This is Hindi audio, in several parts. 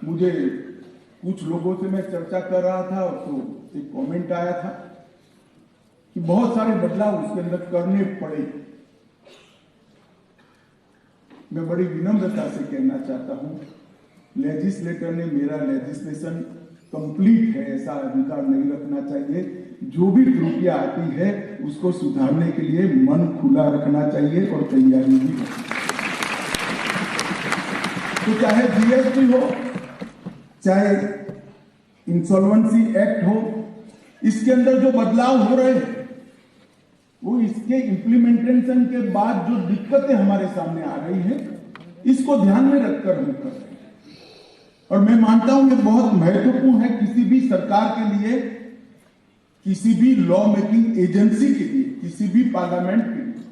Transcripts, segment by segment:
मुझे कुछ लोगों से मैं चर्चा कर रहा था तो एक कमेंट आया था कि बहुत सारे बदलाव उसके अंदर करने पड़े। मैं बड़ी विनम्रता से कहना चाहता हूं, लेजिस्लेटर ने मेरा लेजिस्लेशन कंप्लीट है ऐसा अधिकार नहीं रखना चाहिए। जो भी त्रुटियां आती है उसको सुधारने के लिए मन खुला रखना चाहिए और तैयारी भी रखनी चाहिए। तो चाहे जीएसटी हो, चाहे इंसॉल्वेंसी एक्ट हो, इसके अंदर जो बदलाव हो रहे हैं वो इसके इंप्लीमेंटेशन के बाद जो दिक्कतें हमारे सामने आ रही है इसको ध्यान में रखकर हम कर रहे हैं। और मैं मानता हूं ये बहुत महत्वपूर्ण है किसी भी सरकार के लिए, किसी भी लॉ मेकिंग एजेंसी के लिए, किसी भी पार्लियामेंट के लिए,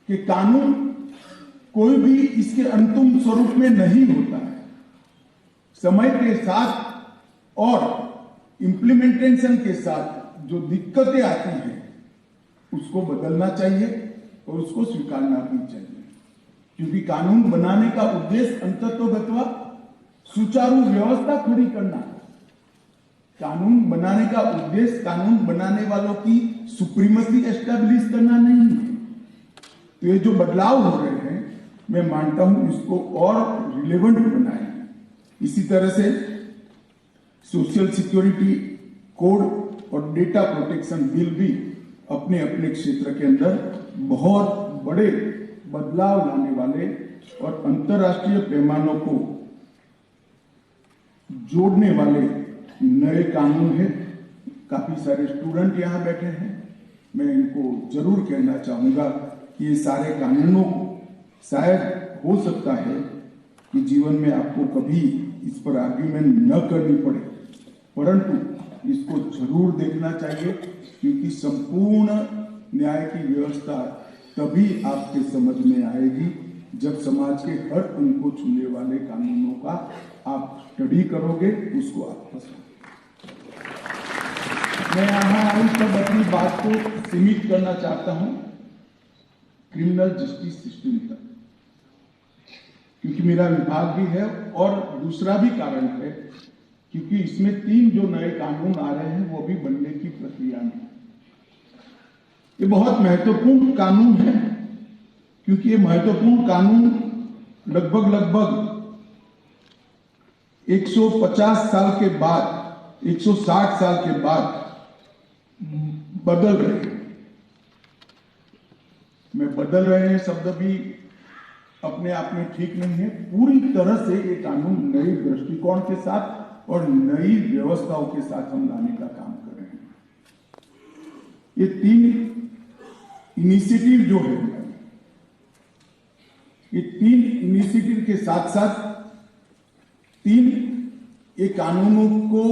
कि कानून कोई भी इसके अंतिम स्वरूप में नहीं होता है। समय के साथ और इंप्लीमेंटेशन के साथ जो दिक्कतें आती हैं उसको बदलना चाहिए और उसको स्वीकारना भी चाहिए, क्योंकि कानून बनाने का उद्देश्य अंततोगत्वा सुचारू व्यवस्था खड़ी करना। कानून बनाने का उद्देश्य कानून बनाने वालों की सुप्रीमेसी एस्टैब्लिश करना नहीं है। तो ये जो बदलाव हो रहे हैं मैं मानता हूं इसको और रिलेवेंट बनाए। इसी तरह से सोशल सिक्योरिटी कोड और डेटा प्रोटेक्शन बिल भी अपने अपने क्षेत्र के अंदर बहुत बड़े बदलाव लाने वाले और अंतर्राष्ट्रीय पैमानों को जोड़ने वाले नए कानून है। काफी सारे स्टूडेंट यहां बैठे हैं, मैं इनको जरूर कहना चाहूंगा कि ये सारे कानूनों को शायद हो सकता है कि जीवन में आपको कभी इस पर आर्ग्यूमेंट न करनी पड़े, परंतु इसको जरूर देखना चाहिए, क्योंकि संपूर्ण न्याय की व्यवस्था तभी आपके समझ में आएगी जब समाज के हर अंग को छूने वाले कानूनों का आप स्टडी करोगे, उसको आप पसंद। मैं यहां तब अपनी बात को सीमित करना चाहता हूं क्रिमिनल जस्टिस सिस्टम तक, क्योंकि मेरा विभाग भी है और दूसरा भी कारण है क्योंकि इसमें 3 जो नए कानून आ रहे हैं वो भी बनने की प्रक्रिया में। ये बहुत महत्वपूर्ण कानून है, क्योंकि ये महत्वपूर्ण कानून लगभग 150 साल के बाद, 160 साल के बाद बदल रहे हैं। मैं बदल रहे हैं शब्द भी अपने आप में ठीक नहीं है। पूरी तरह से ये कानून नई दृष्टिकोण के साथ और नई व्यवस्थाओं के साथ हम लाने का काम कर रहे हैं। ये 3 इनिशिएटिव जो है, ये 3 इनिशिएटिव के साथ साथ 3 ये कानूनों को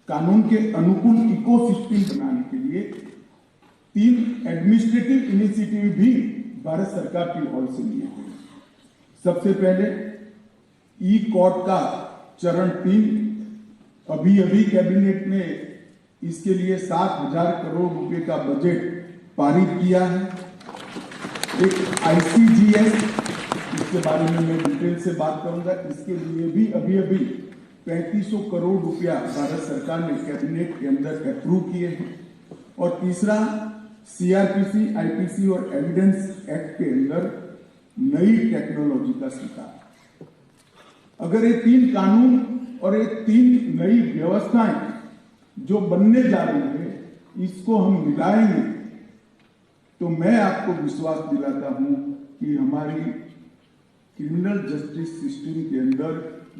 कानून के अनुकूल इकोसिस्टम बनाने के लिए 3 एडमिनिस्ट्रेटिव इनिशिएटिव भी भारत सरकार की ओर से लिए गए। सबसे पहले ई कोर्ट का चरण 3, अभी कैबिनेट ने इसके लिए 7,000 करोड़ रुपए का बजट पारित किया है। एक आईसीजीएस, इसके बारे में मैं डिटेल से बात करूंगा, इसके लिए भी अभी 3500 करोड़ रुपया भारत सरकार ने कैबिनेट के अंदर अप्रूव किए हैं। और तीसरा सीआरपीसी, आईपीसी और एविडेंस एक्ट के अंदर नई टेक्नोलॉजी का स्वीकार। अगर ये 3 कानून और ये 3 नई व्यवस्थाएं जो बनने जा रही है, इसको हम मिलाएंगे तो मैं आपको विश्वास दिलाता हूं कि हमारी क्रिमिनल जस्टिस सिस्टम के अंदर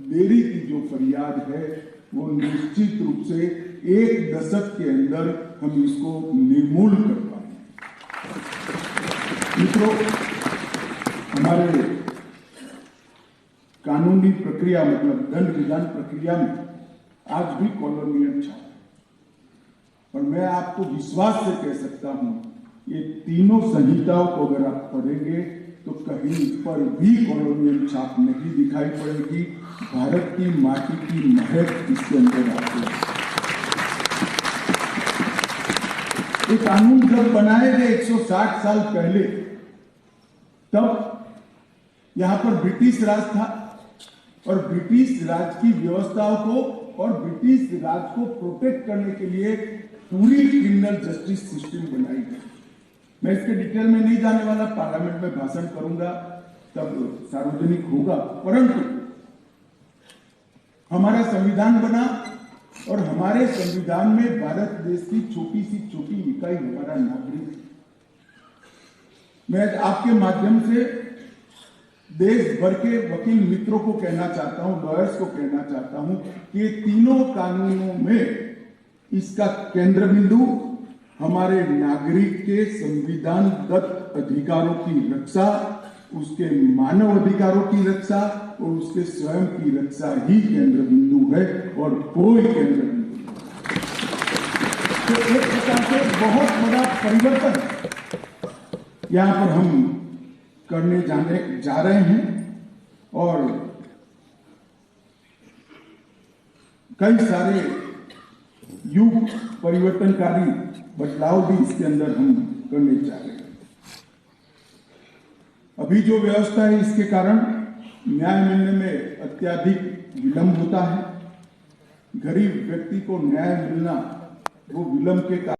देरी की जो फरियाद है वो निश्चित रूप से 1 दशक के अंदर हम इसको निर्मूल कर पाएंगे। मित्रों, हमारे कानूनी प्रक्रिया मतलब दंड विधान प्रक्रिया में आज भी कॉलोनियल छाप है, और मैं आपको विश्वास से कह सकता हूं ये तीनों संहिताओं को अगर आप पढ़ेंगे तो कहीं पर भी कॉलोनियल छाप नहीं दिखाई पड़ेगी। भारत की माटी की महक इसके अंदर आती है। ये कानून जब बनाए गए 160 साल पहले, तब यहां पर ब्रिटिश राज था, और ब्रिटिश राज की व्यवस्थाओं को और ब्रिटिश राज को प्रोटेक्ट करने के लिए पूरी क्रिमिनल जस्टिस सिस्टम बनाई गई। मैं इसके डिटेल में नहीं जाने वाला, पार्लियामेंट में भाषण करूंगा तब सार्वजनिक होगा। परंतु हमारा संविधान बना और हमारे संविधान में भारत देश की छोटी सी छोटी इकाई हमारा नागरिक। मैं आपके माध्यम से देश भर के वकील मित्रों को कहना चाहता हूं, लॉयर्स को कहना चाहता हूं कि तीनों कानूनों में इसका केंद्र बिंदु हमारे नागरिक के संविधानगत अधिकारों की रक्षा, उसके मानव अधिकारों की रक्षा और उसके स्वयं की रक्षा ही केंद्र बिंदु है और कोई केंद्र बिंदु नहीं। तो एक प्रकार से बहुत बड़ा परिवर्तन यहां पर हम करने जा रहे हैं और कई सारे युग परिवर्तनकारी बदलाव भी इसके अंदर हम करने जा रहे हैं। अभी जो व्यवस्था है इसके कारण न्याय मिलने में अत्यधिक विलंब होता है। गरीब व्यक्ति को न्याय मिलना वो विलंब के कारण